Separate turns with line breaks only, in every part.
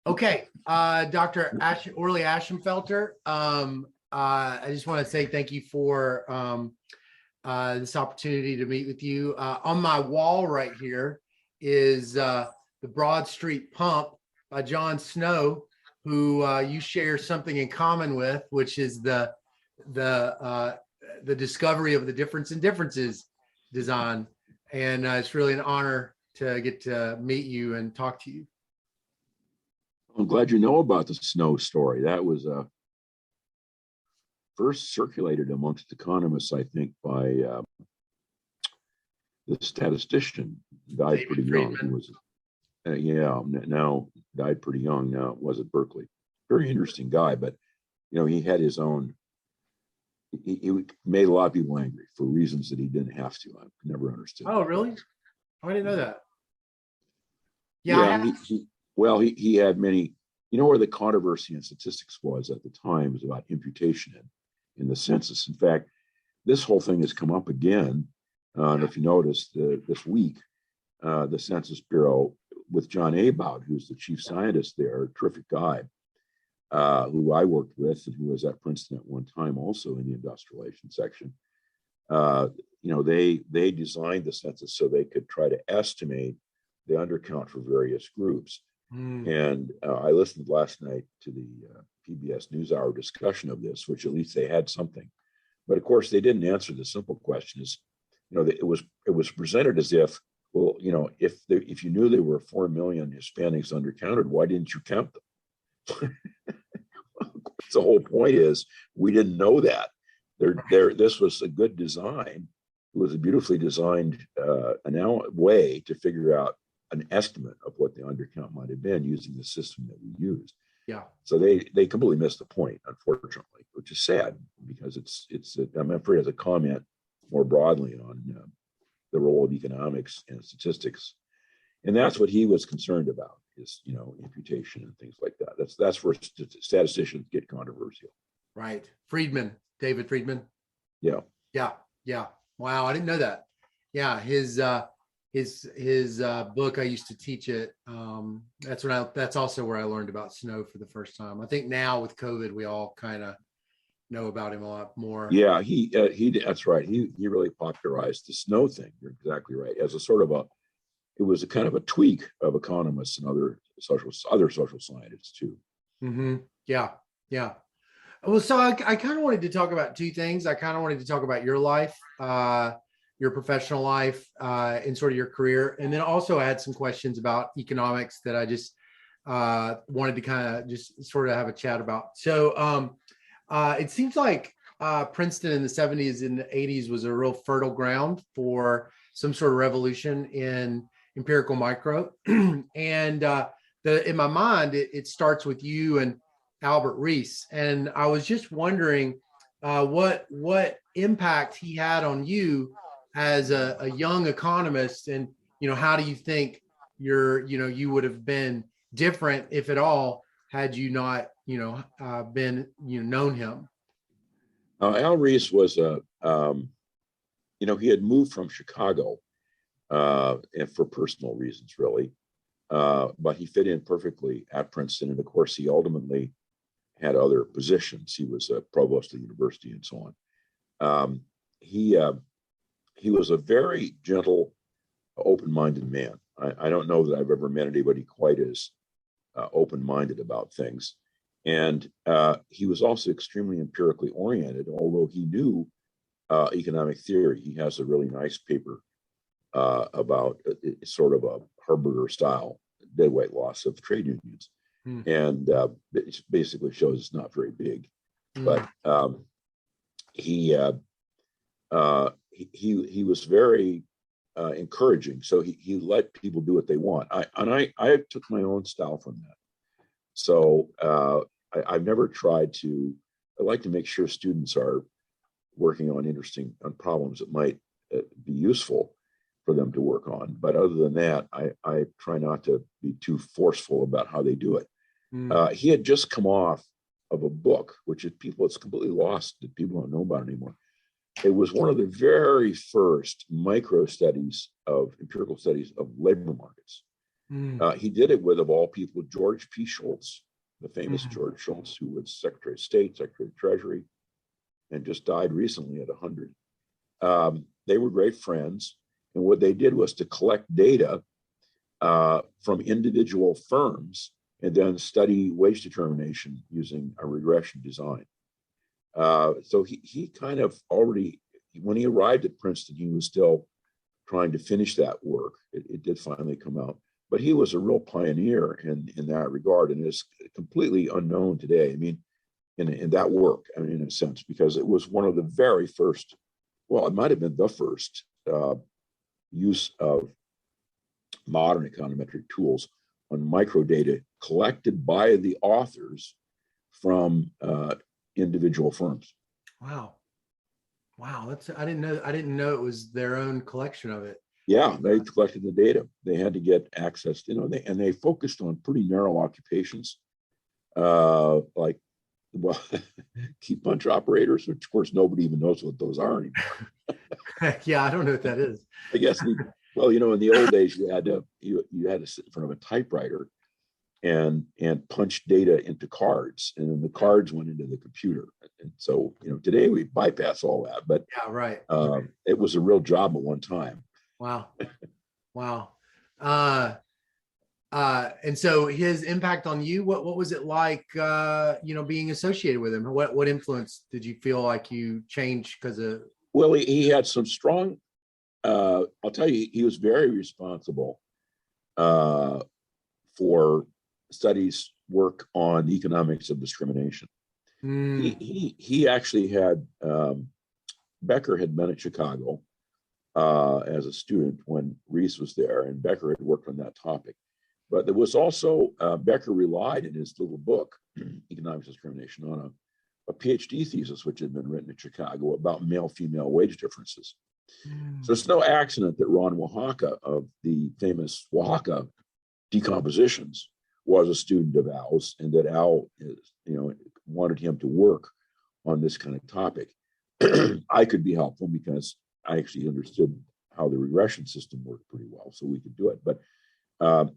Okay, Dr. Orley Ashenfelter, I just want to say thank you for this opportunity to meet with you. On my wall right here is the Broad Street Pump by John Snow, who you share something in common with, which is the discovery of the difference in differences design. And it's really an honor to get to meet you and talk to you.
I'm glad you know about the Snow story. That was first circulated amongst economists, I think, by the statistician. Died
David
pretty young. He was, now died pretty young. Now was at Berkeley. Very interesting guy, but he had his own. He made a lot of people angry for reasons that he didn't have to. I never understood.
Oh, really? I didn't know that.
Yeah, he had many. Where the controversy in statistics was at the time was about imputation in the census. In fact, this whole thing has come up again. And if you notice, this week, the Census Bureau with John Aboud, who's the chief scientist there, a terrific guy, who I worked with and who was at Princeton at one time, also in the industrial relations section. They designed the census so they could try to estimate the undercount for various groups. And I listened last night to the PBS NewsHour discussion of this, which at least they had something. But of course, they didn't answer the simple question: is it was presented as if, well, if you knew there were 4 million Hispanics undercounted, why didn't you count them? The whole point is we didn't know that. This was a good design. It was a beautifully designed way to figure out an estimate of what the undercount might have been using the system that we used.
Yeah.
So they completely missed the point, unfortunately, which is sad because I'm afraid as a comment more broadly on the role of economics and statistics, and that's what he was concerned about is imputation and things like that. That's where statisticians get controversial.
Right. David Friedman.
Yeah.
Wow, I didn't know that. Yeah, his book, I used to teach it. That's also where I learned about Snow for the first time. I think now with COVID, we all kind of know about him a lot more.
Yeah, he that's right. He really popularized the Snow thing. You're exactly right. As a sort of it was a kind of a tweak of economists and other social scientists too.
Mm-hmm. Yeah. Well, so I kind of wanted to talk about two things. I kind of wanted to talk about your life, your professional life, and sort of your career. And then also I had some questions about economics that I just wanted to kind of just sort of have a chat about. So it seems like Princeton in the 70s and the 80s was a real fertile ground for some sort of revolution in empirical micro. And in my mind, it starts with you and Albert Rees. And I was just wondering what impact he had on you as a young economist, and how do you think you would have been different, if at all, had you not been known him?
Al Rees was he had moved from Chicago and for personal reasons really, but he fit in perfectly at Princeton, and of course he ultimately had other positions. He was a provost of the university and so on. He was a very gentle, open-minded man. I don't know that I've ever met anybody quite as open-minded about things. And he was also extremely empirically oriented, although he knew economic theory. He has a really nice paper about sort of a Harburger style deadweight loss of trade unions. And it basically shows it's not very big. But he was very encouraging. So he let people do what they want. I took my own style from that. So I've never tried to. I like to make sure students are working on problems that might be useful for them to work on. But other than that, I try not to be too forceful about how they do it. He had just come off of a book, which it's completely lost, that people don't know about anymore. It was one of the very first empirical studies of labor markets. He did it with, of all people, George P. Shultz, the famous
Mm.
George Shultz, who was Secretary of State, Secretary of Treasury, and just died recently at 100. They were great friends. And what they did was to collect data from individual firms and then study wage determination using a regression design. So he kind of already, when he arrived at Princeton, he was still trying to finish that work. It did finally come out, but he was a real pioneer in that regard, and is completely unknown today. I mean, in that work, I mean, in a sense, because it was one of the very first, well, it might have been the first use of modern econometric tools on microdata collected by the authors from individual firms.
Wow. Wow. I didn't know it was their own collection of it.
Yeah, they collected the data. They had to get access, they focused on pretty narrow occupations, like, well, key punch operators, which of course nobody even knows what those are anymore.
Yeah, I don't know what that is.
I guess well, in the old days, you had to sit in front of a typewriter and punch data into cards, and then the cards went into the computer. And so, today we bypass all that, but
yeah, right.
It was a real job at one time.
Wow. Wow. And so his impact on you, what was it like, being associated with him? What influence did you feel like you changed because of?
Well, he had some strong, I'll tell you, he was very responsible for studies work on the economics of discrimination. He actually had, Becker had been at Chicago as a student when Rees was there, and Becker had worked on that topic. But there was also, Becker relied in his little book, Economics of Discrimination, on a PhD thesis, which had been written in Chicago about male-female wage differences. So it's no accident that Ron Oaxaca of the famous Oaxaca decompositions was a student of Al's, and that Al, wanted him to work on this kind of topic. I could be helpful because I actually understood how the regression system worked pretty well, so we could do it. But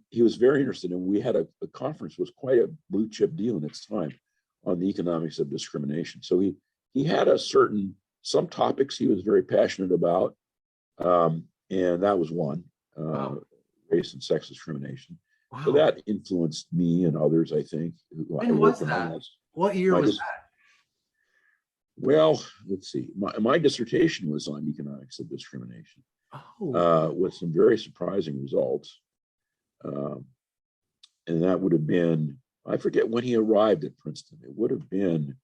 he was very interested, and we had a conference, was quite a blue chip deal in its time, on the economics of discrimination. So he had some topics he was very passionate about, and that was one, race and sex discrimination. Wow. So that influenced me and others, I think.
When was that? What year was that?
Well, let's see. My dissertation was on economics of discrimination, with some very surprising results. And that would have been, I forget when he arrived at Princeton. It would have been,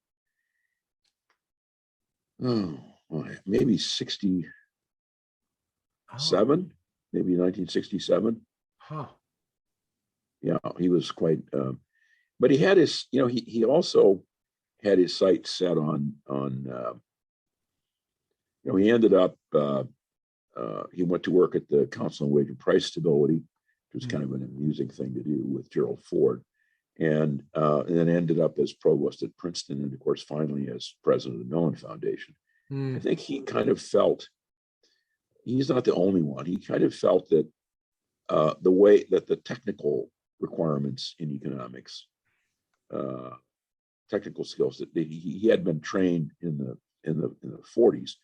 maybe 67, maybe 1967.
Huh.
Yeah, he was quite, but he had his, he also had his sights set on he ended up, he went to work at the Council on Wage and Price Stability, which was kind of an amusing thing to do with Gerald Ford, and then ended up as provost at Princeton, and of course, finally as president of the Mellon Foundation. I think he kind of felt, he's not the only one, he kind of felt that the way that the technical requirements in economics, technical skills, that he had been trained in the 40s,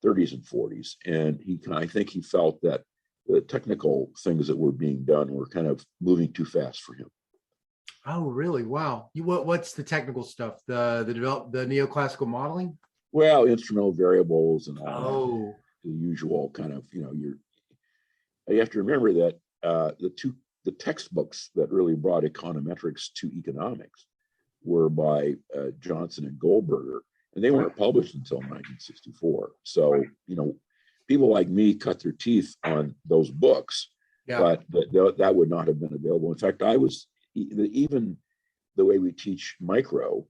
30s and 40s, and I think he felt that the technical things that were being done were kind of moving too fast for him.
Oh, really? Wow. What's the technical stuff? The neoclassical modeling?
Well, instrumental variables and all
that,
the usual kind of, you have to remember that the textbooks that really brought econometrics to economics were by Johnson and Goldberger, and they weren't published until 1964. So, people like me cut their teeth on those books, but that would not have been available. In fact, even the way we teach micro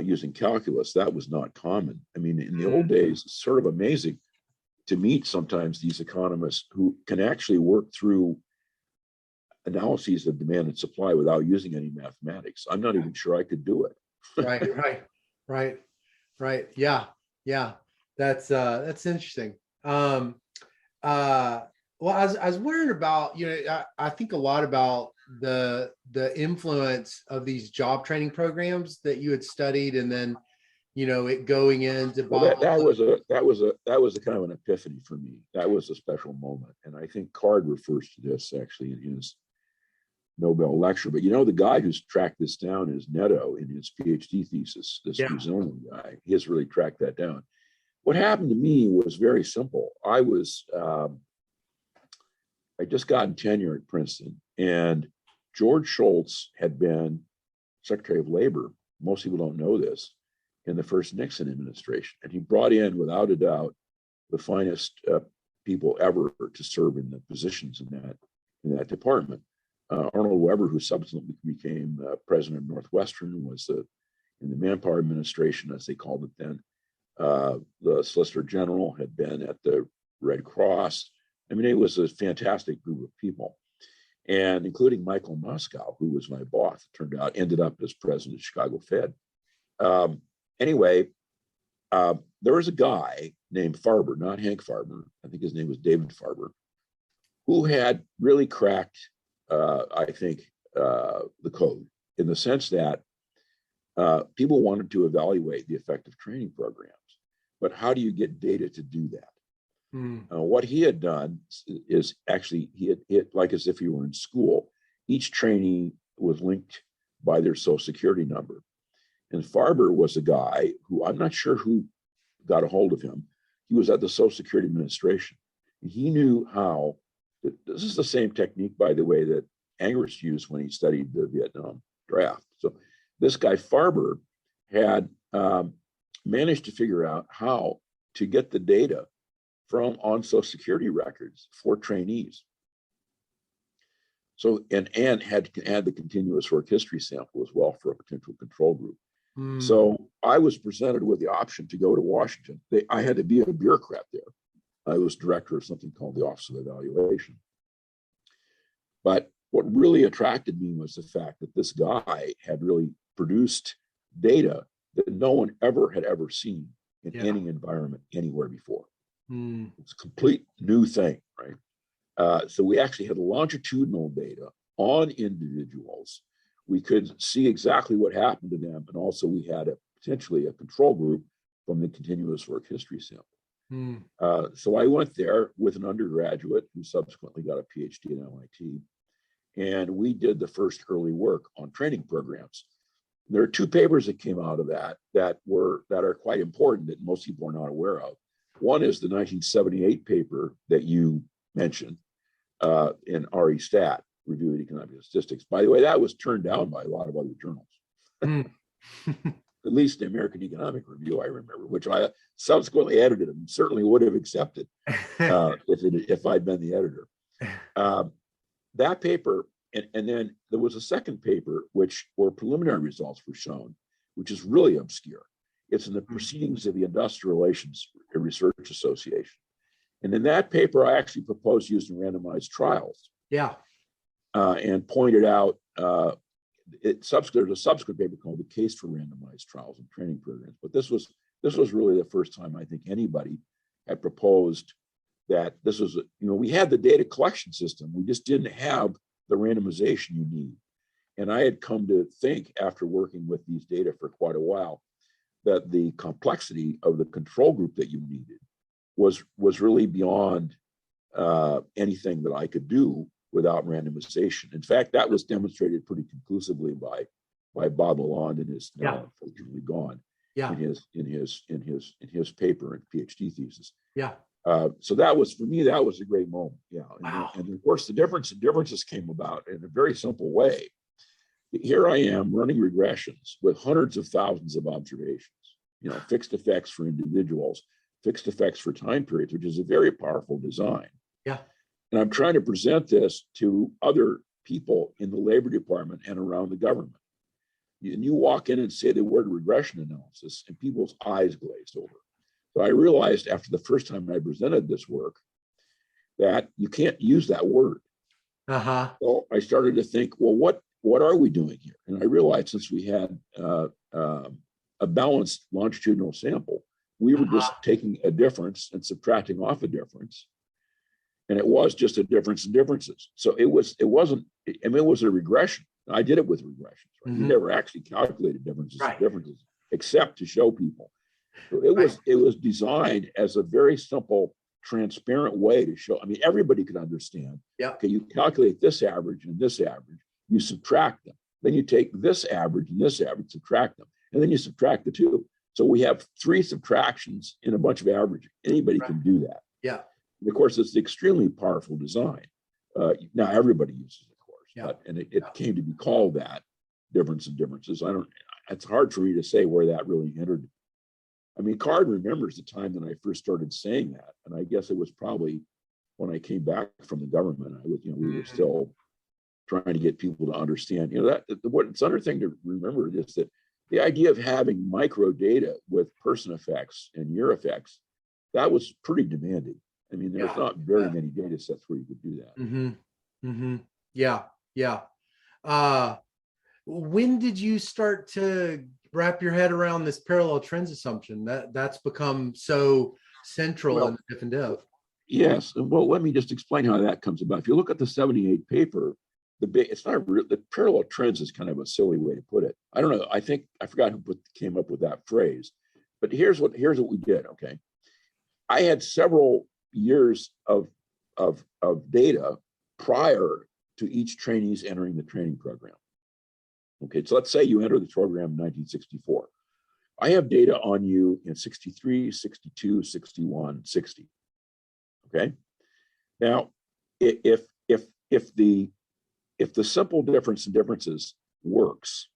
using calculus, that was not common. I mean, in the old days, it's sort of amazing to meet sometimes these economists who can actually work through analyses of demand and supply without using any mathematics. I'm not even sure I could do it.
Right. Yeah. That's interesting. Well, I was wondering about, I think a lot about the influence of these job training programs that you had studied, and then, it going into
Well,
Bob.
that was a kind of an epiphany for me. That was a special moment, and I think Card refers to this actually in his Nobel lecture. But the guy who's tracked this down is Netto in his PhD thesis. This
Yeah.
New Zealand guy, he has really tracked that down. What happened to me was very simple. I just gotten tenure at Princeton, and George Shultz had been Secretary of Labor. Most people don't know this, in the first Nixon administration, and he brought in, without a doubt, the finest people ever to serve in the positions in that department. Arnold Weber, who subsequently became president of Northwestern, was in the Manpower Administration, as they called it then. The Solicitor General had been at the Red Cross. I mean, it was a fantastic group of people, and including Michael Moscow, who was my boss, it turned out, ended up as president of Chicago Fed. Anyway, there was a guy named Farber, not Hank Farber, I think his name was David Farber, who had really cracked, I think, the code, in the sense that people wanted to evaluate the effect of training programs, but how do you get data to do that? What he had done is actually, he had, like as if he were in school, each trainee was linked by their social security number. And Farber was a guy who, I'm not sure who got a hold of him. He was at the Social Security Administration. And he knew how, this is the same technique, by the way, that Angrist used when he studied the Vietnam draft. So this guy Farber had managed to figure out how to get the data from on Social Security records for trainees. So, and had to add the continuous work history sample as well for a potential control group. So I was presented with the option to go to Washington. I had to be a bureaucrat there. I was director of something called the Office of Evaluation. But what really attracted me was the fact that this guy had really produced data that no one had ever seen in any environment anywhere before. It's a complete new thing, right? So we actually had longitudinal data on individuals. We could see exactly what happened to them, and also we had potentially a control group from the continuous work history sample. So I went there with an undergraduate who subsequently got a PhD at MIT, and we did the first early work on training programs. There are two papers that came out of that are quite important that most people are not aware of. One is the 1978 paper that you mentioned in RE Stat, Review of Economic Statistics. By the way, that was turned down by a lot of other journals. At least the American Economic Review, I remember, which I subsequently edited and certainly would have accepted if I'd been the editor. That paper, and then there was a second paper where preliminary results were shown, which is really obscure. It's in the Proceedings of the Industrial Relations Research Association. And in that paper, I actually proposed using randomized trials.
Yeah.
And pointed out, there's a subsequent paper called The Case for Randomized Trials and Training Programs. But this was really the first time I think anybody had proposed that this was, we had the data collection system. We just didn't have the randomization you need. And I had come to think, after working with these data for quite a while, that the complexity of the control group that you needed was really beyond anything that I could do without randomization. In fact, that was demonstrated pretty conclusively by Bob Lalonde in his now unfortunately gone in his paper and PhD thesis.
Yeah.
So that was, for me, that was a great moment. Yeah.
Wow.
And of course, the differences came about in a very simple way. Here I am running regressions with hundreds of thousands of observations, fixed effects for individuals, fixed effects for time periods, which is a very powerful design.
Yeah.
And I'm trying to present this to other people in the labor department and around the government. And you walk in and say the word regression analysis, and people's eyes glazed over. So I realized after the first time I presented this work that you can't use that word. So I started to think, well, what are we doing here? And I realized, since we had a balanced longitudinal sample, we were just taking a difference and subtracting off a difference. And it was just a difference in differences. So it wasn't, I mean, it was a regression. I did it with regressions, right? We never actually calculated differences and differences except to show people. So it was designed as a very simple, transparent way to show. I mean, everybody could understand.
Yeah.
Okay, you calculate this average and this average, you subtract them. Then you take this average and this average, subtract them, and then you subtract the two. So we have 3 subtractions in a bunch of averaging. Anybody can do that.
Yeah.
And of course, it's an extremely powerful design. Now everybody uses it, of course, and it came to be called that, difference in differences. It's hard for me to say where that really entered. I mean, Card remembers the time that I first started saying that, and I guess it was probably when I came back from the government. We were still trying to get people to understand. It's another thing to remember is that the idea of having micro data with person effects and year effects, that was pretty demanding. I mean, there's not very many data sets where you could do that.
Yeah. When did you start to wrap your head around this parallel trends assumption that's become so central in the Diff and Div?
Yes. Well, let me just explain how that comes about. If you look at the 78 paper, it's not real. The parallel trends is kind of a silly way to put it. I don't know. I think I forgot who came up with that phrase, but here's what we did. Okay. I had several years of data prior to each trainee's entering the training program. Okay, so let's say you enter the program in 1964. I have data on you in 63, 62, 61, 60. Okay. Now, if the simple difference in differences works,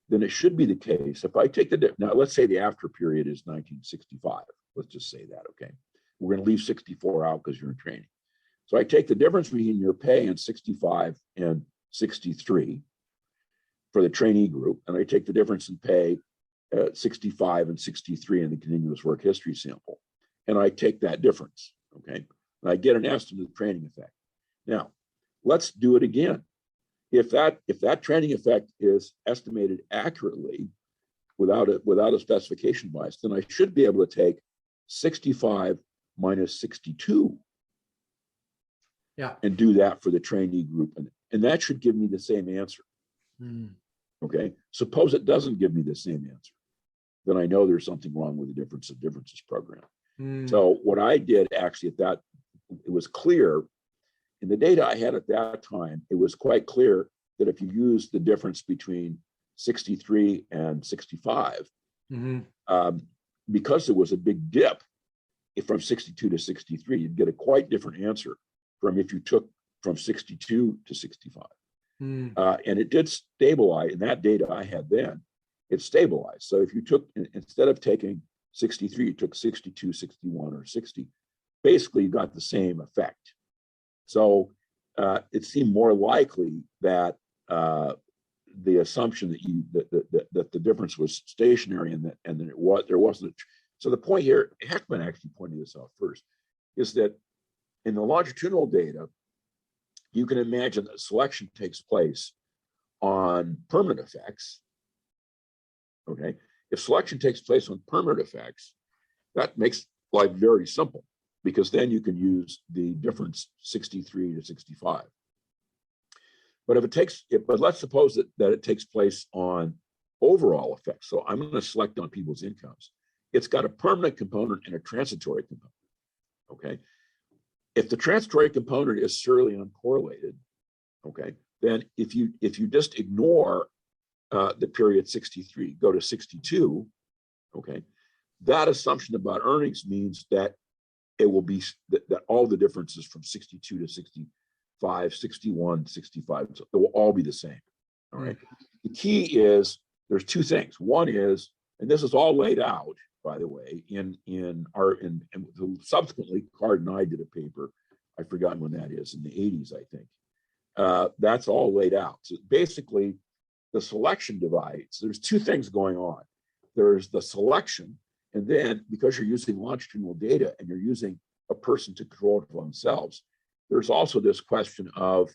then it should be the case. If I take now let's say the after period is 1965. Let's just say that. Okay. We're going to leave 64 out because you're in training. So I take the difference between your pay in 65 and 63 for the trainee group, and I take the difference in pay at 65 and 63 in the continuous work history sample, and I take that difference, okay? And I get an estimate of the training effect. Now, let's do it again. If that training effect is estimated accurately without a specification bias, then I should be able to take 65 minus 62 and do that for the trainee group. And that should give me the same answer. Okay. Suppose it doesn't give me the same answer. Then I know there's something wrong with the difference of differences program. So what I did actually it was clear in the data I had at that time, it was quite clear that if you use the difference between 63 and 65, because there was a big dip from 62 to 63, you'd get a quite different answer from if you took from 62 to 65. And it did stabilize in that data I had then, it stabilized. So if you took, instead of taking 63, you took 62, 61, or 60, basically you got the same effect. So it seemed more likely that the assumption that the difference was stationary and that there wasn't. So the point here, Heckman actually pointed this out first, is that in the longitudinal data, you can imagine that selection takes place on permanent effects. Okay, if selection takes place on permanent effects, that makes life very simple because then you can use the difference 63 to 65. But let's suppose that it takes place on overall effects. So I'm going to select on people's incomes. It's got a permanent component and a transitory component. Okay. If the transitory component is serially uncorrelated, okay, then if you just ignore the period 63, go to 62, okay, that assumption about earnings means that it will be that all the differences from 62 to 65, 61, 65, so it will all be the same. All right. The key is there's two things. One is, and this is all laid out, by the way, in subsequently, Card and I did a paper. I've forgotten when that is, in the 80s, I think. That's all laid out. So basically, the selection divides. There's two things going on. There's the selection, and then because you're using longitudinal data and you're using a person to control it for themselves, there's also this question of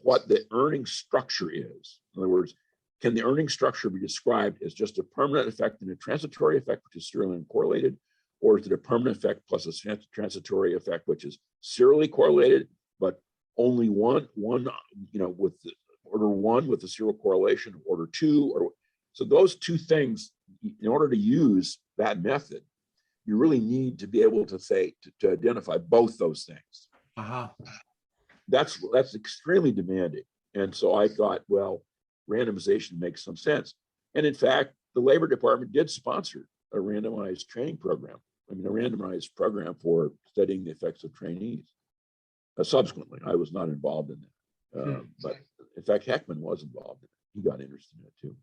what the earning structure is. In other words, can the earning structure be described as just a permanent effect and a transitory effect, which is serially uncorrelated, or is it a permanent effect plus a transitory effect, which is serially correlated, but only one, with the order 1 with the serial correlation, order 2, or so those two things, in order to use that method, you really need to be able to say, to identify both those things.
Uh-huh.
That's extremely demanding. And so I thought, well, randomization makes some sense. And in fact, the Labor Department did sponsor a randomized training program. I mean, a randomized program for studying the effects of trainees. Subsequently, I was not involved in that. But in fact, Heckman was involved in it. He got interested in it too.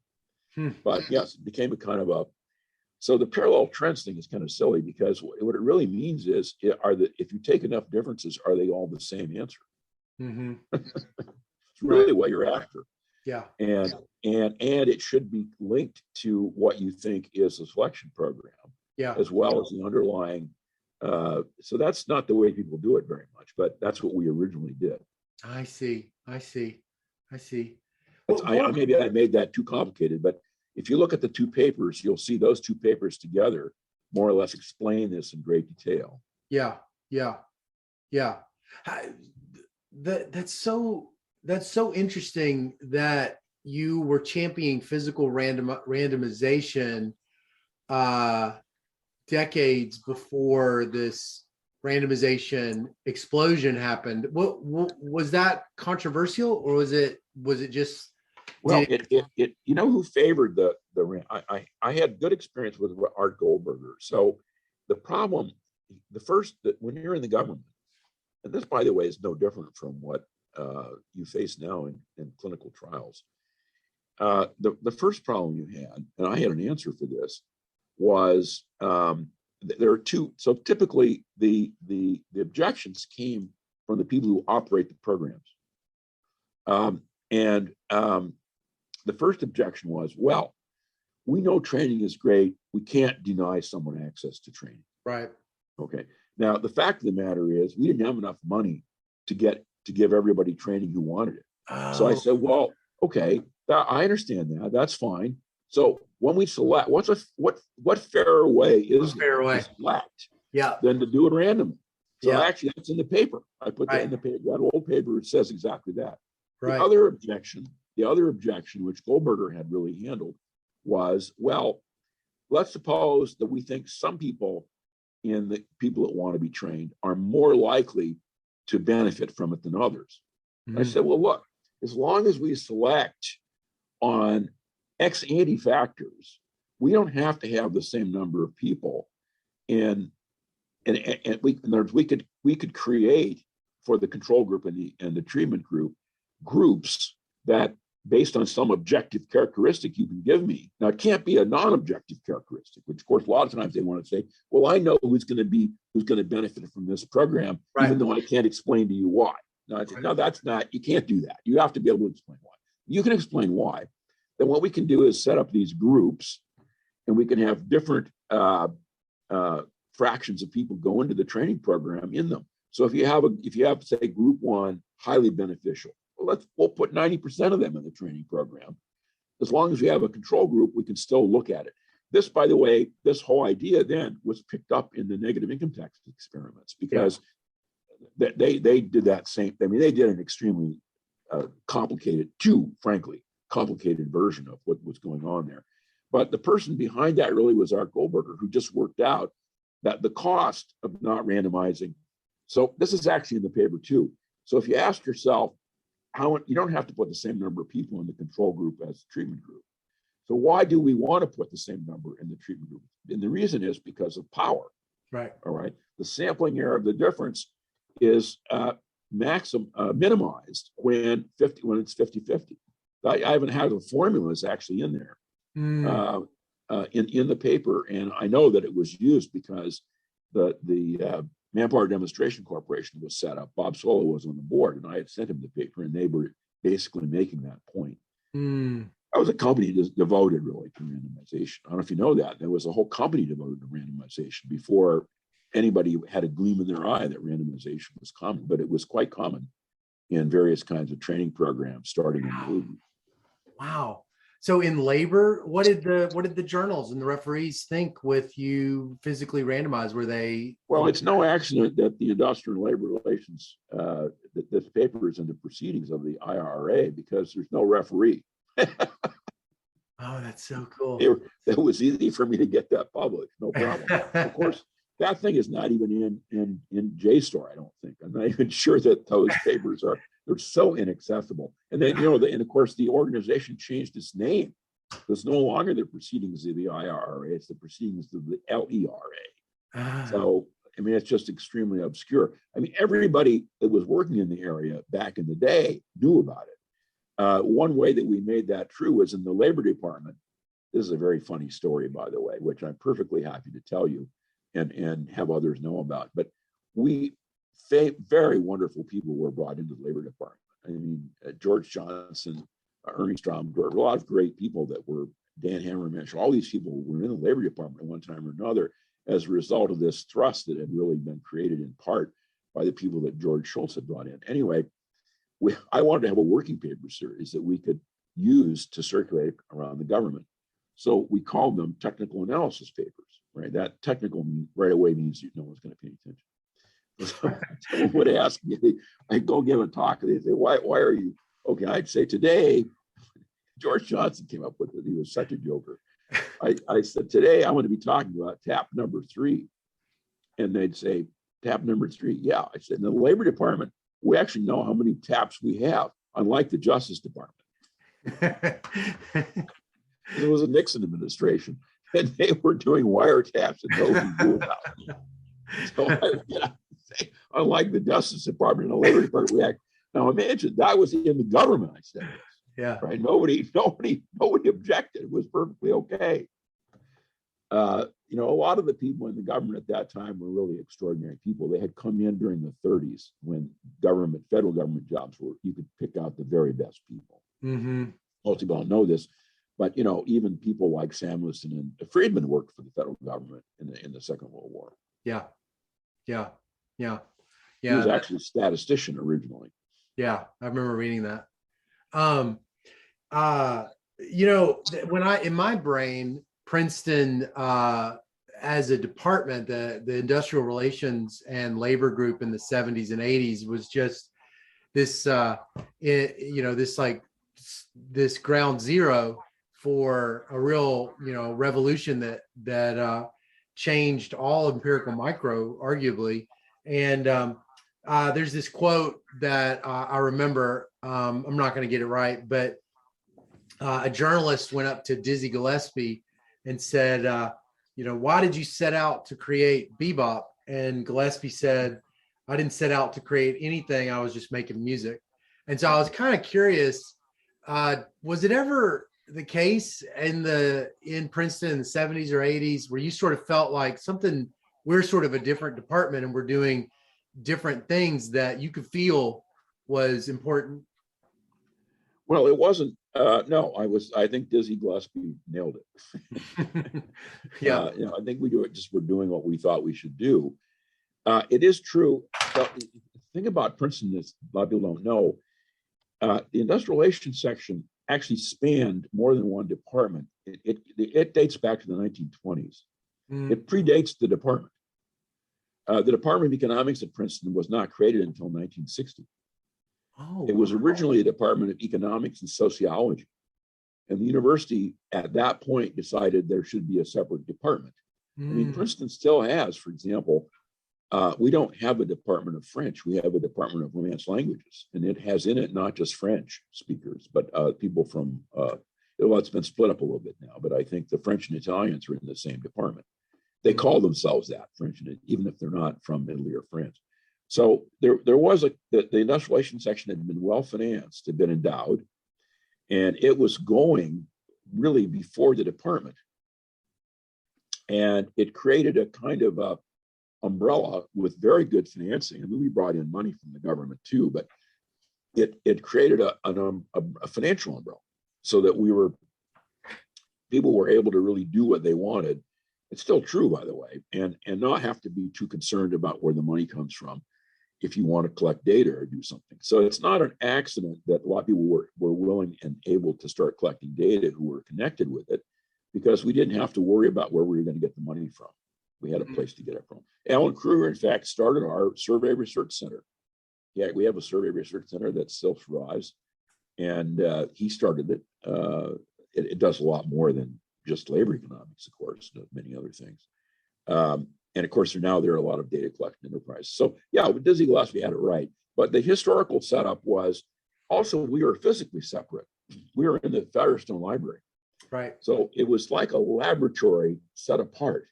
But yes, it became a kind of so the parallel trends thing is kind of silly, because what it really means is, if you take enough differences, are they all the same answer?
Mm-hmm.
It's really what you're after.
Yeah.
And it should be linked to what you think is the selection program, as well as the underlying. So that's not the way people do it very much, but that's what we originally did.
I see.
Maybe I made that too complicated, but if you look at the two papers, you'll see those two papers together more or less explain this in great detail.
Yeah. That's so interesting that you were championing physical randomization decades before this randomization explosion happened. What was that controversial, or was it just?
Well, who favored the I had good experience with Art Goldberger. So the problem, when you're in the government, and this, by the way, is no different from what you face now in clinical trials. The first problem you had, and I had an answer for this, was there are two. So typically, the objections came from the people who operate the programs, the first objection was, well, we know training is great. We can't deny someone access to training.
Right.
Okay. Now, the fact of the matter is, we didn't have enough money to give everybody training who wanted it. Oh. So I said, well, okay, I understand that. That's fine. So when we select, what fairer way is to select than to do it randomly? So actually, that's in the paper. I put that in the paper. That old paper says exactly that. Right. The other objection, which Goldberger had really handled, was, well, let's suppose that we think some people in the people that want to be trained are more likely to benefit from it than others. Mm-hmm. I said, well, look, as long as we select on ex ante factors, we don't have to have the same number of people. And we could create for the control group and the treatment group groups that, based on some objective characteristic you can give me. Now, it can't be a non-objective characteristic, which of course a lot of times they want to say, well, I know who's going to benefit from this program, even though I can't explain to you why. No, that's not, you can't do that. You have to be able to explain why. You can explain why. Then what we can do is set up these groups, and we can have different fractions of people go into the training program in them. So if you have say group 1, highly beneficial, we'll put 90% of them in the training program. As long as we have a control group, we can still look at it. This, by the way, this whole idea then was picked up in the negative income tax experiments, because they did that same. I mean, they did an extremely complicated version of what was going on there. But the person behind that really was Art Goldberger, who just worked out that the cost of not randomizing. So this is actually in the paper too. So if you ask yourself, you don't have to put the same number of people in the control group as the treatment group. So why do we want to put the same number in the treatment group? And the reason is because of power. Right. All right. The sampling error of the difference is minimized when it's 50-50. I haven't had the formula is actually in there in the paper, and I know that it was used because the Manpower Demonstration Corporation was set up. Bob Solo was on the board, and I had sent him the paper, and they were basically making that point. That was a company devoted really to randomization. I don't know if you know that. There was a whole company devoted to randomization before anybody had a gleam in their eye that randomization was common, but it was quite common in various kinds of training programs starting in the 80s.
Wow. So in labor, what did the journals and the referees think with you physically randomized? Were they?
Well, it's no accident that the Industrial and Labor Relations, this paper is in the proceedings of the IRA because there's no referee.
Oh, that's so cool.
That was easy for me to get that published, no problem. Of course, that thing is not even in JSTOR, I don't think. I'm not even sure that those papers they're so inaccessible. And then, and of course, the organization changed its name. It's no longer the proceedings of the IRA, it's the proceedings of the LERA. So, I mean, it's just extremely obscure. I mean, everybody that was working in the area back in the day knew about it. One way that we made that true was in the Labor Department. This is a very funny story, by the way, which I'm perfectly happy to tell you and have others know about. But very wonderful people were brought into the Labor Department. I mean, George Johnson, Ernie Stromberg, a lot of great people that were Dan Hammerman. All these people were in the Labor Department at one time or another as a result of this thrust that had really been created in part by the people that George Shultz had brought in. Anyway, I wanted to have a working paper series that we could use to circulate around the government. So we called them technical analysis papers, right? That technical right away means no one's going to pay attention. So someone would ask me, I'd go give a talk, and they'd say, why are you? Okay, I'd say today, George Johnson came up with it. He was such a joker. I said, today I want to be talking about tap number 3. And they'd say, tap number 3? Yeah. I said, in the Labor Department, we actually know how many taps we have, unlike the Justice Department. It was a Nixon administration, and they were doing wiretaps and nobody knew about it. So I would say, unlike the Justice Department and the Labor Department, we act. Now imagine that was in the government. I said,
yeah,
right. Nobody objected. It was perfectly okay. A lot of the people in the government at that time were really extraordinary people. They had come in during the 30s when federal government jobs you could pick out the very best people.
Mm-hmm.
Most people don't know this, but even people like Samuelson and Friedman worked for the federal government in the Second World War.
Yeah.
He was actually a statistician originally.
Yeah, I remember reading that. When in my brain, Princeton as a department, the Industrial Relations and Labor Group in the 70s and 80s was just this, this ground zero for a real, revolution that changed all empirical micro, arguably. And there's this quote that I remember. I'm not going to get it right, but a journalist went up to Dizzy Gillespie and said, why did you set out to create bebop? And Gillespie said, I didn't set out to create anything. I was just making music. And so I was kind of curious, was it ever the case in Princeton in the 70s or 80s where you sort of felt like we're sort of a different department and we're doing different things that you could feel was important?
Well, it wasn't. No, I think Dizzy Gillespie nailed it.
Yeah.
I think we're doing what we thought we should do. It is true. The thing about Princeton is a lot of people don't know. The industrial relations section actually spanned more than one department. It dates back to the 1920s. Mm. It predates the department. The Department of Economics at Princeton was not created until 1960. Oh, it was originally a Department of Economics and Sociology. And the university at that point decided there should be a separate department. Mm. I mean, Princeton still has, for example, we don't have a Department of French. We have a Department of Romance Languages. And it has in it not just French speakers, but people from, it's been split up a little bit now, but I think the French and Italians are in the same department. They call themselves that, French, even if they're not from Italy or France. So there was the industrial relations section had been well financed, had been endowed, and it was going really before the department. And it created a kind of a umbrella with very good financing. I mean, we brought in money from the government too, but it created a financial umbrella so that people were able to really do what they wanted. It's still true, by the way, and not have to be too concerned about where the money comes from. if you want to collect data or do something. So it's not an accident that a lot of people were willing and able to start collecting data who were connected with it, because we didn't have to worry about where we were going to get the money from. We had a place to get it from. Alan Kruger, in fact, started our survey research center. Yeah, we have a survey research center that still survives, and he started it. It does a lot more than just labor economics, of course, many other things. And of course, there are a lot of data collection enterprises. So yeah, with Dizzy Gillespie had it right. But the historical setup was also, we were physically separate. We were in the Firestone Library.
Right.
So it was like a laboratory set apart.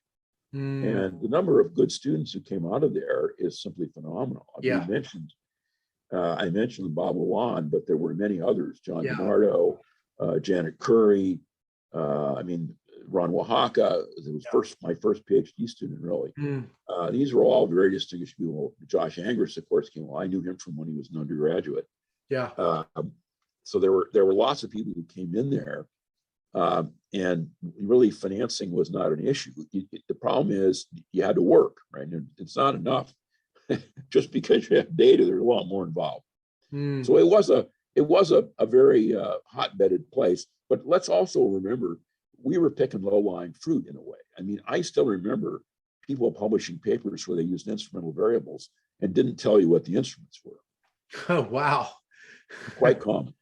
And the number of good students who came out of there is simply phenomenal.
Yeah.
I mentioned Bob Lalonde, but there were many others, John DiNardo, Janet Curry, Ron Oaxaca. It was my first PhD student, really. These were all very distinguished people. Josh Angrist, of course, came along. I knew him from when he was an undergraduate.
Yeah.
So there were lots of people who came in there, and really financing was not an issue. The problem is you had to work, right? And it's not enough just because you have data. There's a lot more involved. So it was a very hotbedded place. But let's also remember, we were picking low-lying fruit in a way. I mean, I still remember people publishing papers where they used instrumental variables and didn't tell you what the instruments were.
Oh, wow.
Quite common.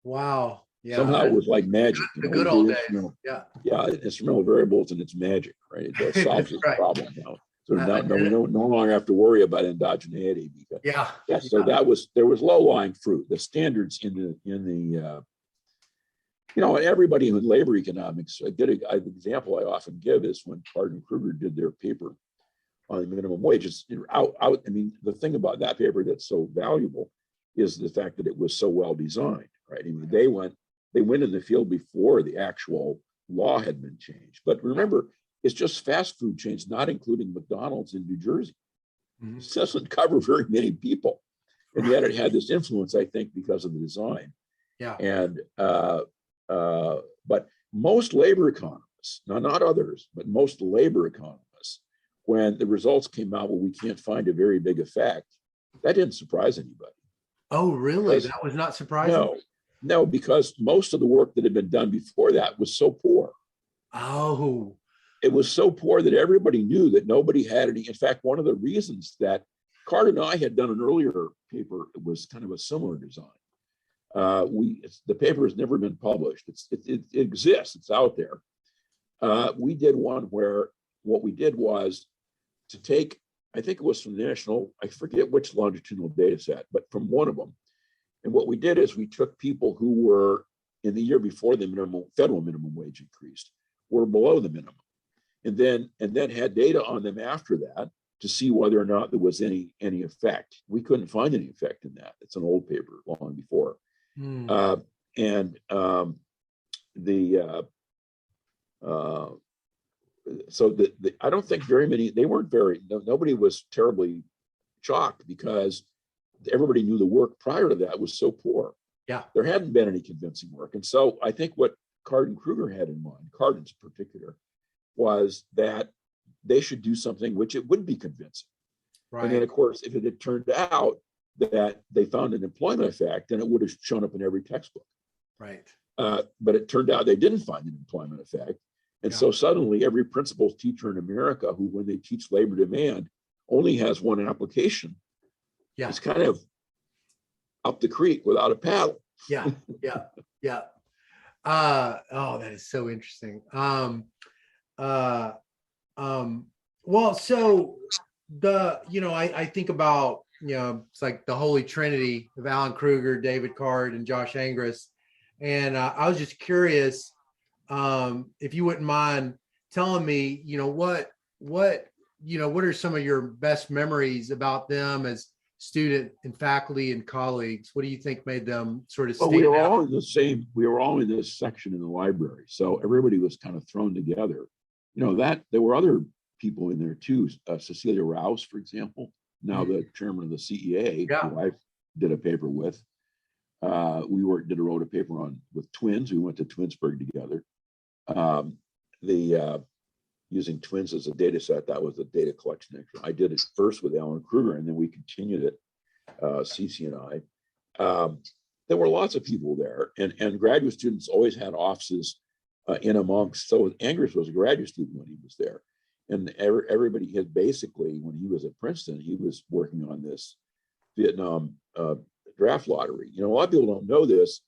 Wow. Yeah.
Somehow it was like magic.
The good old days. Yeah.
Yeah, instrumental variables and it's magic, right? It solves the problem now. So now we no longer have to worry about endogeneity. Because, so there was low-lying fruit. The standards in the everybody in labor economics, an example I often give is when Card and Kruger did their paper on the minimum wage. It's the thing about that paper that's so valuable is the fact that it was so well designed, right? I mean, they went in the field before the actual law had been changed. But remember, it's just fast food chains, not including McDonald's in New Jersey. It doesn't cover very many people. And yet it had this influence, I think, because of the design.
Yeah.
And but most labor economists, not others, but most labor economists, when the results came out, well, we can't find a very big effect, that didn't surprise anybody.
Oh, really? That was not surprising?
No, because most of the work that had been done before that was so poor.
Oh.
It was so poor that everybody knew that nobody had any. In fact, one of the reasons that Card and I had done an earlier paper was kind of a similar design. The paper has never been published. It exists. It's out there. We did one where what we did was to take, I think it was from the national, I forget which longitudinal data set, but from one of them. And what we did is we took people who were in the year before the federal minimum wage increased, were below the minimum, and then had data on them after that to see whether or not there was any effect. We couldn't find any effect in that. It's an old paper long before. So I don't think very many, nobody was terribly shocked because everybody knew the work prior to that was so poor.
Yeah.
There hadn't been any convincing work. And so I think what Card and Kruger had in mind, Card in particular, was that they should do something which it would be convincing. Right. And then, of course, if it had turned out that they found an employment effect, then it would have shown up in every textbook.
Right.
But it turned out they didn't find an employment effect. And so suddenly every principal's teacher in America who, when they teach labor demand, only has one application. Yeah. It's kind of up the creek without a paddle.
Yeah. Oh, that is so interesting. Well, so I think about, it's like the holy trinity of Alan Kruger, David Card, and Josh Angrist. And I was just curious, if you wouldn't mind telling me, what are some of your best memories about them as student and faculty and colleagues? What do you think made them sort of stand out?
We were all in the same, we were all in this section in the library. So everybody was kind of thrown together. There were other people in there too. Cecilia Rouse, for example, now the chairman of the CEA, who I did a paper with. We wrote a paper with twins. We went to Twinsburg together. using twins as a data set. That was the data collection extra. I did it first with Alan Kruger, and then we continued it, Cece and I. There were lots of people there, and graduate students always had offices in amongst. So Angrist was a graduate student when he was there. And everybody had basically, when he was at Princeton, he was working on this Vietnam draft lottery. You know, a lot of people don't know this.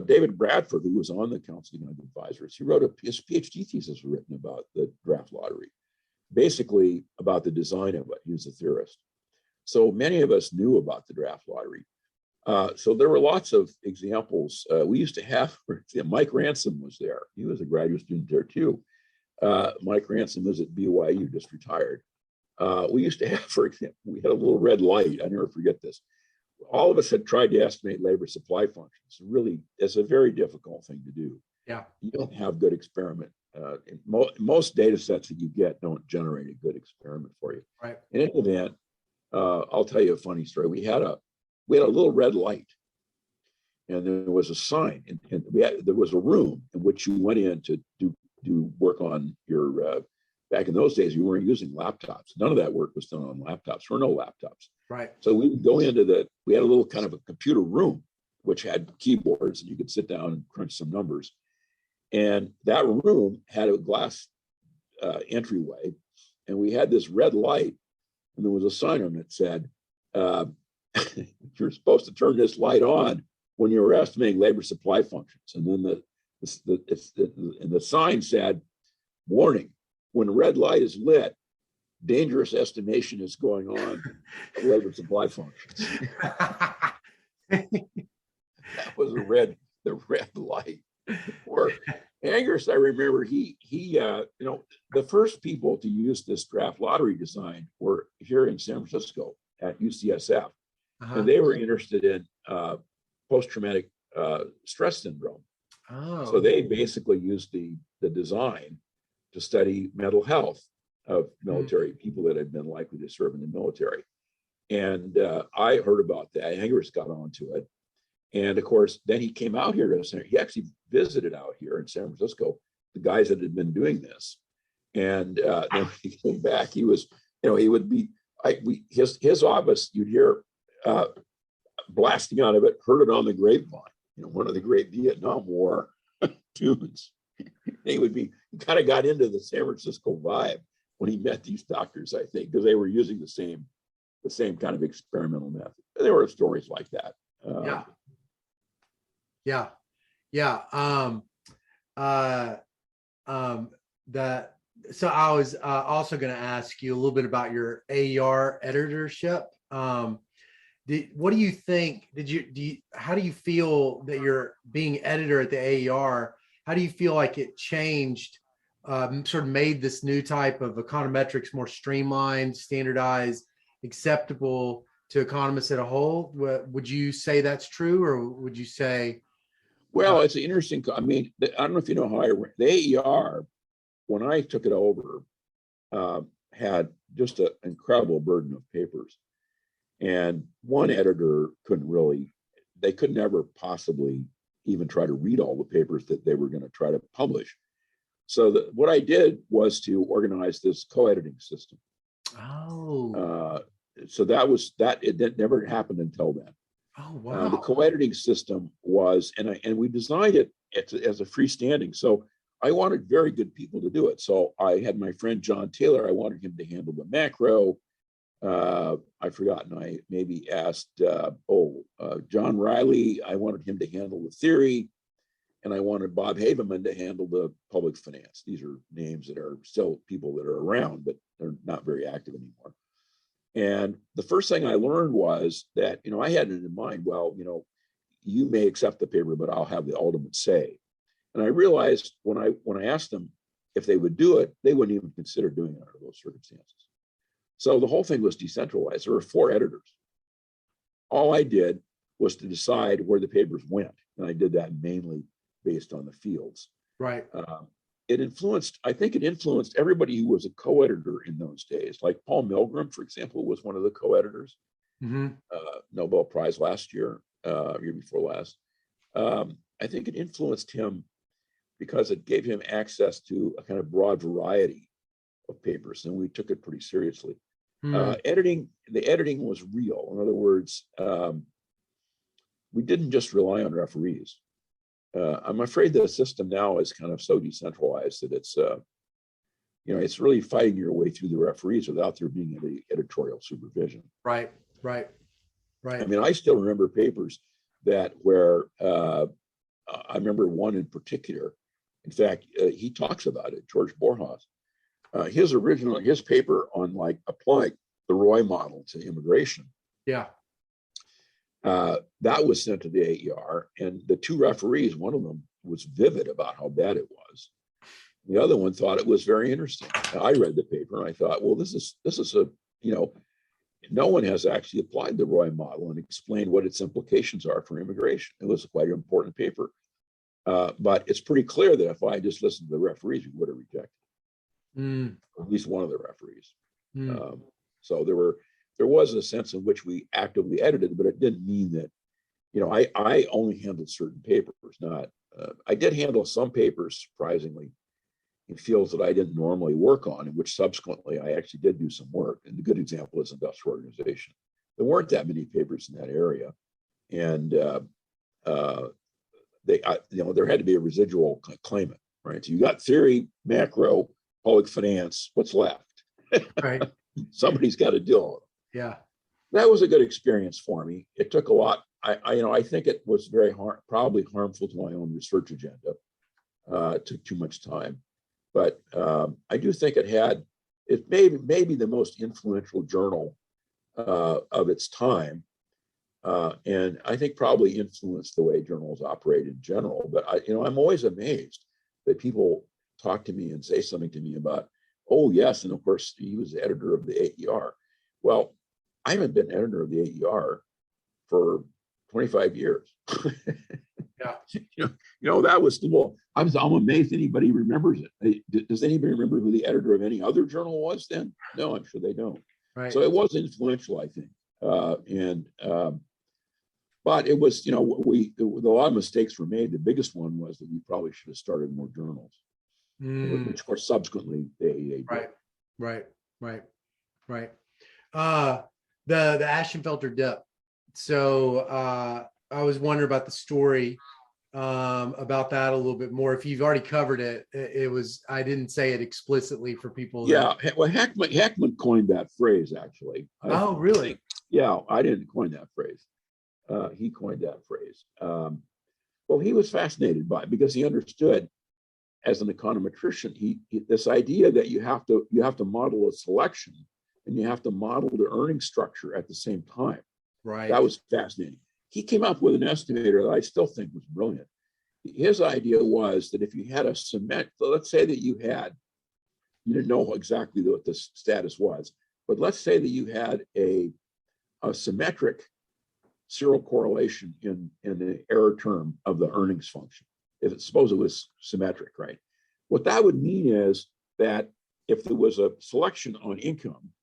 David Bradford, who was on the Council of Economic Advisors, he wrote his PhD thesis written about the draft lottery, basically about the design of it. He was a theorist. So many of us knew about the draft lottery. So there were lots of examples. We used to have, Mike Ransom was there. He was a graduate student there too. Mike Ransom was at BYU, just retired. We used to have, for example, we had a little red light. I never forget this. All of us had tried to estimate labor supply functions. Really, it's a very difficult thing to do.
Yeah.
You don't have good experiment. Most data sets that you get don't generate a good experiment for you.
Right.
In any event, I'll tell you a funny story. We had a little red light, and there was a sign, and there was a room in which you went in to do work on your. Back in those days, you weren't using laptops. None of that work was done on laptops. There were no laptops.
Right.
So we would go into we had a little kind of a computer room, which had keyboards, and you could sit down and crunch some numbers. And that room had a glass entryway, and we had this red light, and there was a sign on it that said, you're supposed to turn this light on when you're estimating labor supply functions. And then the sign said, warning, when the red light is lit, dangerous estimation is going on of labor supply functions. That was the red light. Or Angrist, I remember he the first people to use this draft lottery design were here in San Francisco at UCSF. And they were interested in post-traumatic stress syndrome.
Oh.
So they basically used the design to study mental health of military people that had been likely to serve in the military. And I heard about that. Angrist got onto it. And of course, then he came out here he actually visited out here in San Francisco, the guys that had been doing this. And then when he came back, he was, he would be, his office, you'd hear blasting out of it, heard it on the grapevine, one of the great Vietnam War tunes. He kind of got into the San Francisco vibe when he met these doctors, I think, because they were using the same kind of experimental method. And there were stories like that.
So I was also going to ask you a little bit about your AER editorship. What do you think? How do you feel that you're being editor at the AER? How do you feel like it changed, sort of made this new type of econometrics more streamlined, standardized, acceptable to economists as a whole? Would you say that's true, or would you say?
Well, it's interesting. I mean, I don't know if you know how the AER, when I took it over, had just an incredible burden of papers. And one editor they could never possibly even try to read all the papers that they were going to try to publish. So what I did was to organize this co-editing system.
Oh.
So it never happened until then.
Oh, wow.
The co-editing system was, and we designed it as a freestanding. So I wanted very good people to do it. So I had my friend John Taylor. I wanted him to handle the macro. I've forgotten. I maybe asked John Riley. I wanted him to handle the theory, and I wanted Bob Haveman to handle the public finance. These are names that are still people that are around, but they're not very active anymore. And the first thing I learned was that I had it in mind. Well, you may accept the paper, but I'll have the ultimate say. And I realized when I asked them if they would do it, they wouldn't even consider doing it under those circumstances. So the whole thing was decentralized. There were 4 editors. All I did was to decide where the papers went. And I did that mainly based on the fields.
Right.
I think it influenced everybody who was a co-editor in those days. Like Paul Milgram, for example, was one of the co-editors. Nobel Prize last year, year before last. I think it influenced him because it gave him access to a kind of broad variety of papers, and we took it pretty seriously.
Hmm.
The editing was real. In other words, we didn't just rely on referees. I'm afraid the system now is kind of so decentralized that it's really fighting your way through the referees without there being any editorial supervision.
Right.
I mean, I still remember papers where I remember one in particular. In fact, he talks about it, George Borjas. His paper on like applying the Roy model to immigration.
Yeah.
That was sent to the AER, and the two referees, one of them was vivid about how bad it was. The other one thought it was very interesting. And I read the paper and I thought, well, this is no one has actually applied the Roy model and explained what its implications are for immigration. It was quite an important paper. But it's pretty clear that if I just listened to the referees, we would have rejected at least one of the referees. So there was a sense in which we actively edited, but it didn't mean that, I only handled certain papers. I did handle some papers, surprisingly, in fields that I didn't normally work on, in which subsequently I actually did do some work. And the good example is industrial organization. There weren't that many papers in that area, and there had to be a residual claimant, right? So you got theory, macro, public finance. What's left?
Right.
Somebody's got to deal with it.
Yeah.
That was a good experience for me. It took a lot. I think it was probably harmful to my own research agenda. Took too much time, but I do think it may be the most influential journal of its time, and I think probably influenced the way journals operate in general. But I'm always amazed that people talk to me and say something to me about, oh yes, and of course he was the editor of the AER. Well, I haven't been editor of the AER for 25 years.
Yeah.
That was I'm amazed anybody remembers it. Does anybody remember who the editor of any other journal was then? No, I'm sure they don't.
Right.
So it was influential, I think. But it was, a lot of mistakes were made. The biggest one was that we probably should have started more journals, which of course subsequently the AEA did.
Right. The Ashenfelter Dip. So I was wondering about the story about that a little bit more. If you've already covered it, I didn't say it explicitly for people.
Yeah, well, Heckman coined that phrase, actually.
Oh, really?
Yeah, I didn't coin that phrase. He coined that phrase. Well, he was fascinated by it because he understood, as an econometrician, this idea that you have to model a selection and you have to model the earning structure at the same time.
Right.
That was fascinating. He came up with an estimator that I still think was brilliant. His idea was that if you had let's say that you didn't know exactly what the status was, but let's say that you had a symmetric serial correlation in the error term of the earnings function. Suppose it was symmetric, right? What that would mean is that if there was a selection on income,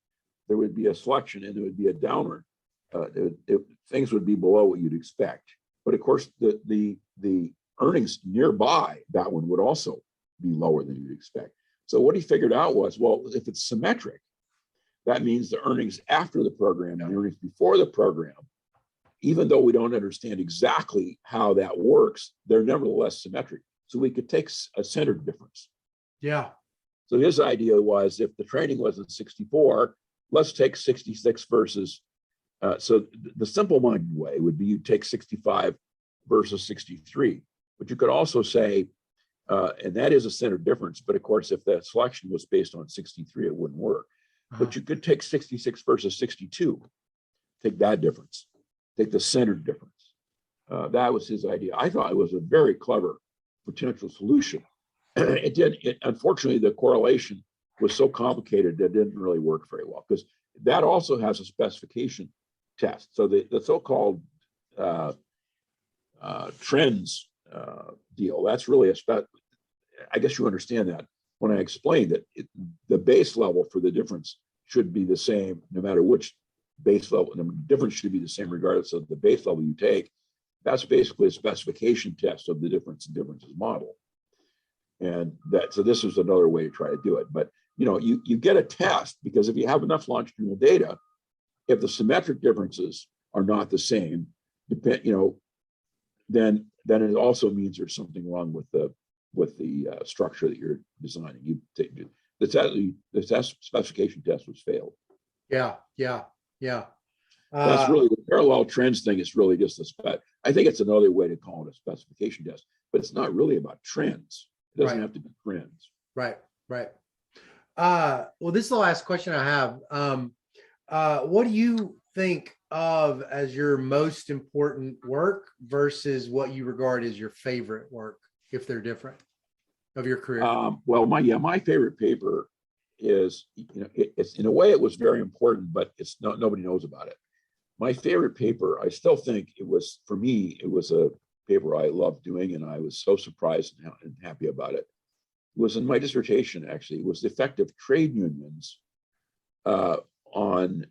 there would be a selection and there would be a downward. Things would be below what you'd expect. But of course, the earnings nearby that one would also be lower than you'd expect. So what he figured out was, well, if it's symmetric, that means the earnings after the program and the earnings before the program, even though we don't understand exactly how that works, they're nevertheless symmetric. So we could take a centered difference.
Yeah.
So his idea was, if the training wasn't 64, let's take 66 versus. So the simple-minded way would be you take 65 versus 63. But you could also say, and that is a centered difference, but of course, if that selection was based on 63, it wouldn't work. But you could take 66 versus 62, take that difference, take the centered difference. That was his idea. I thought it was a very clever potential solution. Unfortunately, the correlation was so complicated that it didn't really work very well, because that also has a specification test. So the so-called trends deal, that's really I guess you understand that when I explained that the base level for the difference should be the same no matter which base level. The difference should be the same regardless of the base level you take. That's basically a specification test of the difference in differences model. And so this was another way to try to do it. But you get a test, because if you have enough longitudinal data, if the symmetric differences are not the same, then it also means there's something wrong with the structure that you're designing. The specification test was failed.
Yeah.
That's really the parallel trends thing. Is really just I think it's another way to call it a specification test, but it's not really about trends. It doesn't have to be trends.
Right. Well, this is the last question I have. What do you think of as your most important work versus what you regard as your favorite work, if they're different, of your career?
Well, my favorite paper is, it's in a way it was very important, but it's not, nobody knows about it. My favorite paper, I still think it was, for me, it was a paper I loved doing, and I was so surprised and happy about it. It was in my dissertation, actually. It was the effect of trade unions on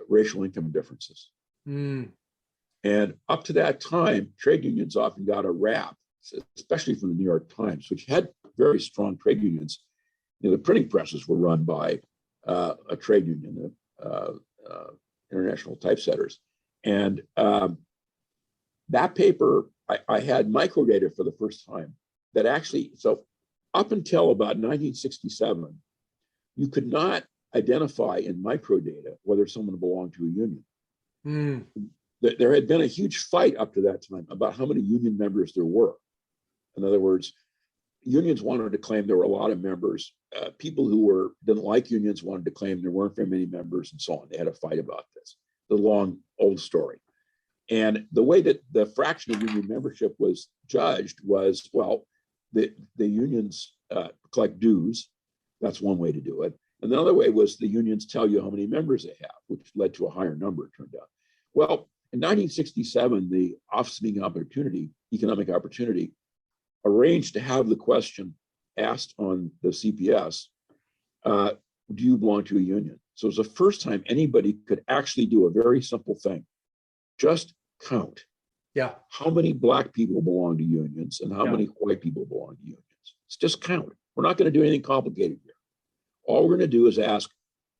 racial income differences. And up to that time, trade unions often got a rap, especially from the New York Times, which had very strong trade unions. The printing presses were run by a trade union, International Typesetters. And that paper, I had microdata for the first time that actually, so up until about 1967, you could not identify in microdata whether someone belonged to a union. There had been a huge fight up to that time about how many union members there were. In other words, unions wanted to claim there were a lot of members. People who didn't like unions wanted to claim there weren't very many members, and so on. They had a fight about this. The long old story. And the way that the fraction of union membership was judged was, well, the unions collect dues. That's one way to do it. And the other way was the unions tell you how many members they have, which led to a higher number, it turned out. Well, in 1967, the Office of Economic Opportunity, arranged to have the question asked on the CPS, do you belong to a union? So it was the first time anybody could actually do a very simple thing. Just count.
Yeah.
How many Black people belong to unions and how many white people belong to unions? It's just count. We're not going to do anything complicated here. All we're going to do is ask,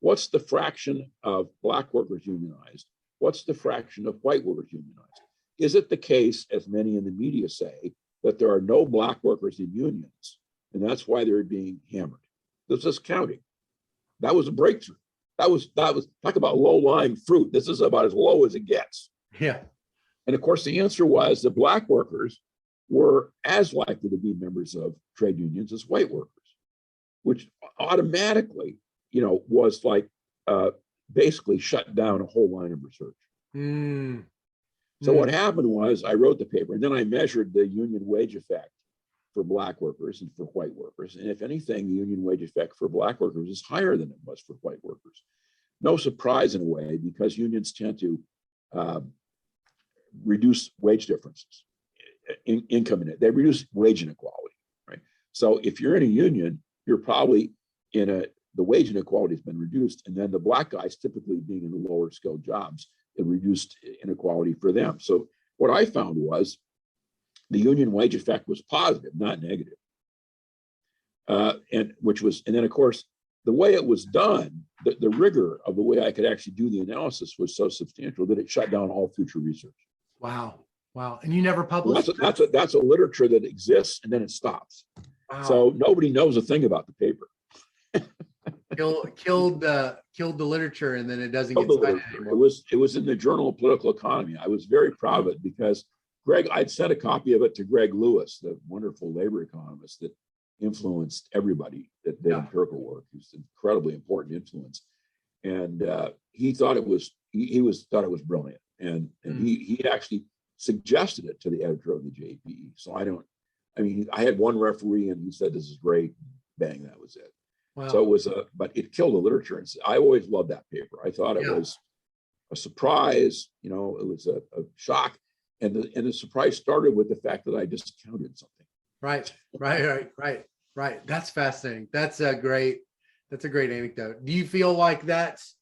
what's the fraction of Black workers unionized? What's the fraction of white workers unionized? Is it the case, as many in the media say, that there are no Black workers in unions, and that's why they're being hammered? This is counting. That was a breakthrough. That was talk about low-lying fruit. This is about as low as it gets.
Yeah.
And of course, the answer was that Black workers were as likely to be members of trade unions as white workers, which automatically, was like basically shut down a whole line of research. So what happened was I wrote the paper, and then I measured the union wage effect for Black workers and for white workers. And if anything, the union wage effect for Black workers is higher than it was for white workers. No surprise in a way, because unions tend to reduce wage differences, income in it. They reduce wage inequality, right? So if you're in a union, you're probably the wage inequality has been reduced, and then the Black guys typically being in the lower skilled jobs, it reduced inequality for them. So what I found was the union wage effect was positive, not negative. And then of course, the way it was done, the rigor of the way I could actually do the analysis was so substantial that it shut down all future research.
Wow. And you never published?
That's a literature that exists, and then it stops. Wow. So nobody knows a thing about the paper.
Killed the literature, and then it doesn't get cited anymore.
It was in the Journal of Political Economy. I was very proud of it because I'd sent a copy of it to Greg Lewis, the wonderful labor economist that influenced everybody that did empirical work. He's an incredibly important influence, and he thought it was brilliant, and he actually suggested it to the editor of the JPE. So I had one referee, and he said, "This is great." Bang, that was it. Wow. So it was but it killed the literature. And I always loved that paper. I thought it was a surprise. It was a shock, and the surprise started with the fact that I discounted something.
Right. That's fascinating. That's a great anecdote. Do you feel like that's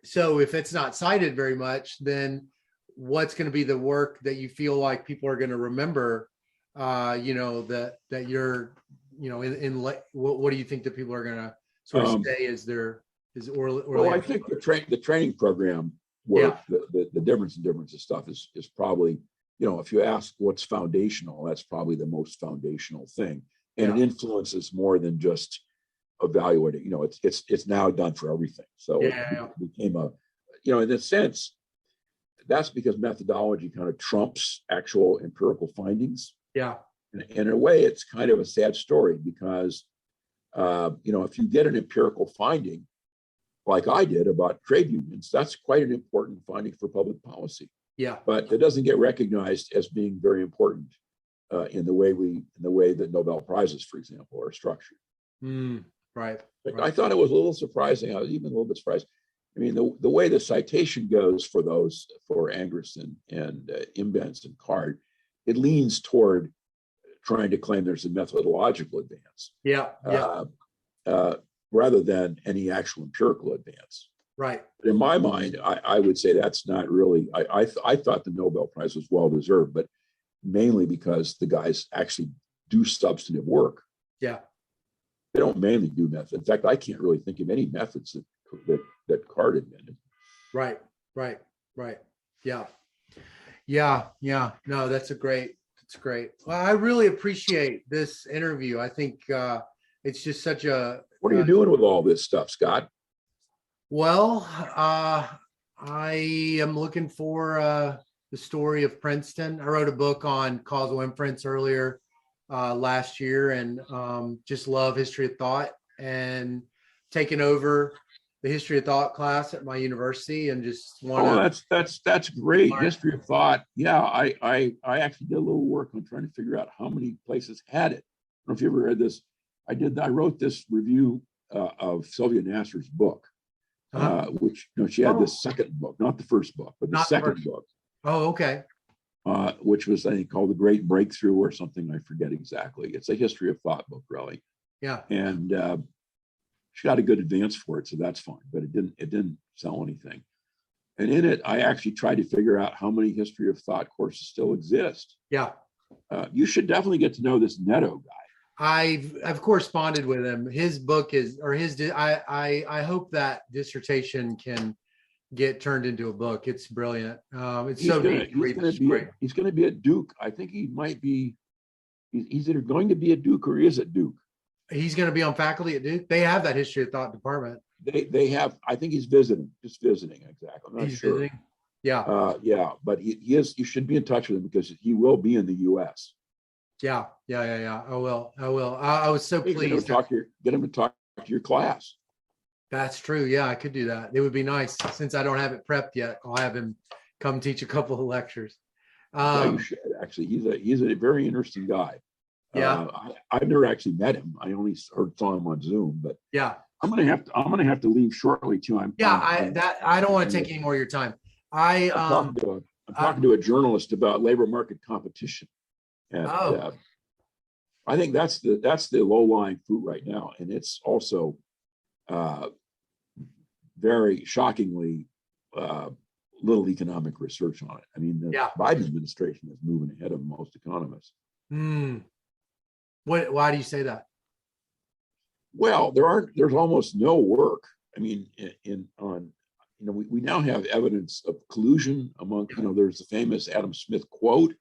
so if it's not cited very much, then what's going to be the work that you feel like people are going to remember, that you're, what do you think that people are going to sort of
Um,
say is Orley?
Well, I think the training program work, the difference of stuff is probably, if you ask what's foundational, that's probably the most foundational thing. And it influences more than just evaluating. It's now done for everything. So it became in a sense, that's because methodology kind of trumps actual empirical findings.
Yeah.
And in a way, it's kind of a sad story because, if you get an empirical finding, like I did about trade unions, that's quite an important finding for public policy.
Yeah.
But it doesn't get recognized as being very important in the way that Nobel Prizes, for example, are structured.
Right.
I thought it was a little surprising. I was even a little bit surprised. I mean, the way the citation goes for Angrist and Imbens and Card, it leans toward trying to claim there's a methodological advance.
Yeah.
Rather than any actual empirical advance.
Right.
But in my mind, I would say that's not really, I thought the Nobel Prize was well-deserved, but mainly because the guys actually do substantive work.
Yeah.
They don't mainly do methods. In fact, I can't really think of any methods that Card invented.
Right. Yeah. No, that's great. Well, I really appreciate this interview. I think it's just such a.
What are you doing with all this stuff, Scott?
Well, I am looking for the story of Princeton. I wrote a book on causal inference earlier last year, and just love history of thought, and taking over the history of thought class at my university, and just want to.
That's great. History of thought. Yeah, I actually did a little work on trying to figure out how many places had it. I don't know if you ever read this. I wrote this review of Sylvia Nasser's book, which she had this second book, not the first book, but the second book.
Oh, okay.
Which was, I think, called The Great Breakthrough or something. I forget exactly. It's a history of thought book, really.
Yeah.
And she got a good advance for it, so that's fine. But it didn't sell anything. And in it, I actually tried to figure out how many history of thought courses still exist.
Yeah.
You should definitely get to know this Netto guy.
I've corresponded with him. His book I hope that dissertation can get turned into a book. It's brilliant. It's so neat.
He's going to be at Duke. I think he might be. He's either going to be at Duke or he is at Duke.
He's going to be on faculty at Duke. They have that history of thought department.
They have. I think he's visiting. Just visiting. Exactly. I'm not sure.
Visiting. Yeah.
Yeah. But he is. You should be in touch with him because he will be in the U.S.
Yeah. I will. I was so pleased.
Get him to talk to your class.
That's true. Yeah, I could do that. It would be nice. Since I don't have it prepped yet, I'll have him come teach a couple of lectures.
You should, actually. He's a very interesting guy.
Yeah.
I've never actually met him. I only saw him on Zoom. But
yeah,
I'm gonna have to leave shortly too.
I don't want to take any more of your time. I'm
talking to a journalist about labor market competition. And I think that's the low-lying fruit right now, and it's also very shockingly little economic research on it. I mean, the Biden administration is moving ahead of most economists.
Why do you say that?
Well, there's almost no work. I mean, we now have evidence of collusion among, there's the famous Adam Smith quote: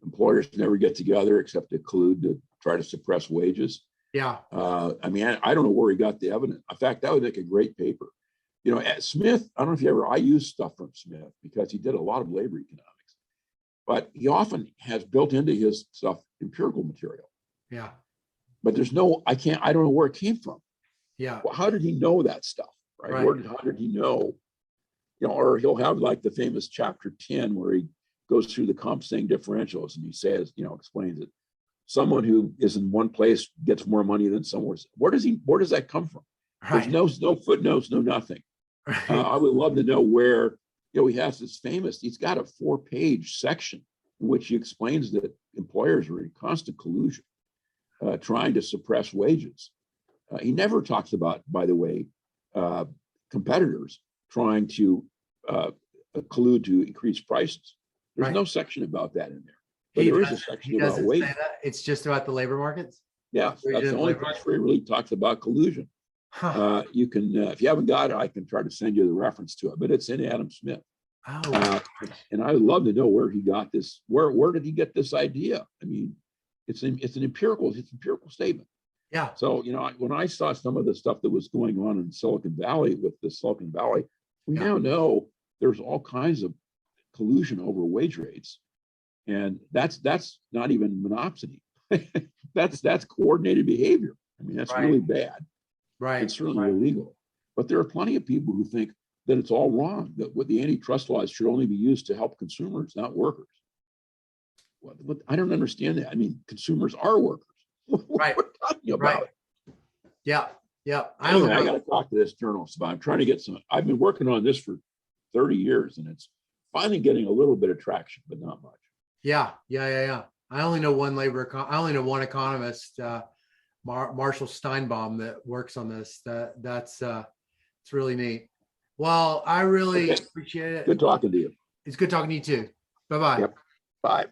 employers never get together except to collude to try to suppress wages.
Yeah.
I mean, I don't know where he got the evidence. In fact, that would make a great paper. At Smith, I don't know if I use stuff from Smith because he did a lot of labor economics, but he often has built into his stuff empirical material.
Yeah.
But I don't know where it came from.
Yeah.
Well, how did he know that stuff? Right. How did he know? Or he'll have like the famous chapter 10 where he goes through the compensating differentials and he says, explains it. Someone who is in one place gets more money than somewhere. Where does that come from? Right. There's no footnotes, no nothing. Right. I would love to know where, he has this he's got a 4-page section in which he explains that employers are in constant collusion, trying to suppress wages. He never talks about, by the way, competitors trying to collude to increase prices. There's no section about that in there. But there is a section about wages.
It's just about the labor markets?
Yeah, that's the only place where he really talks about collusion.
Huh.
You can, if you haven't got it, I can try to send you the reference to it, but it's in Adam Smith.
Oh,
And I'd love to know where he got this. Where did he get this idea? I mean, it's an empirical statement.
yeah.
So, when I saw some of the stuff that was going on in Silicon Valley with the Silicon Valley, we now know there's all kinds of collusion over wage rates. And that's not even monopsony. that's coordinated behavior. I mean, that's really bad.
Right.
It's certainly illegal. But there are plenty of people who think that it's all wrong, that what the antitrust laws should only be used to help consumers, not workers. What I don't understand that. I mean, consumers are workers.
Right.
What are we talking about?
Yeah. Yeah.
Anyway, I got to talk to this journalist about. I'm trying to get some. I've been working on this for 30 years, and it's finally getting a little bit of traction, but not much.
Yeah. I only know one I only know one economist, Marshall Steinbaum, that works on this. That's it's really neat. Well, I really appreciate it.
Good talking to you.
It's good talking to you too. Bye-bye.
Yep. Bye.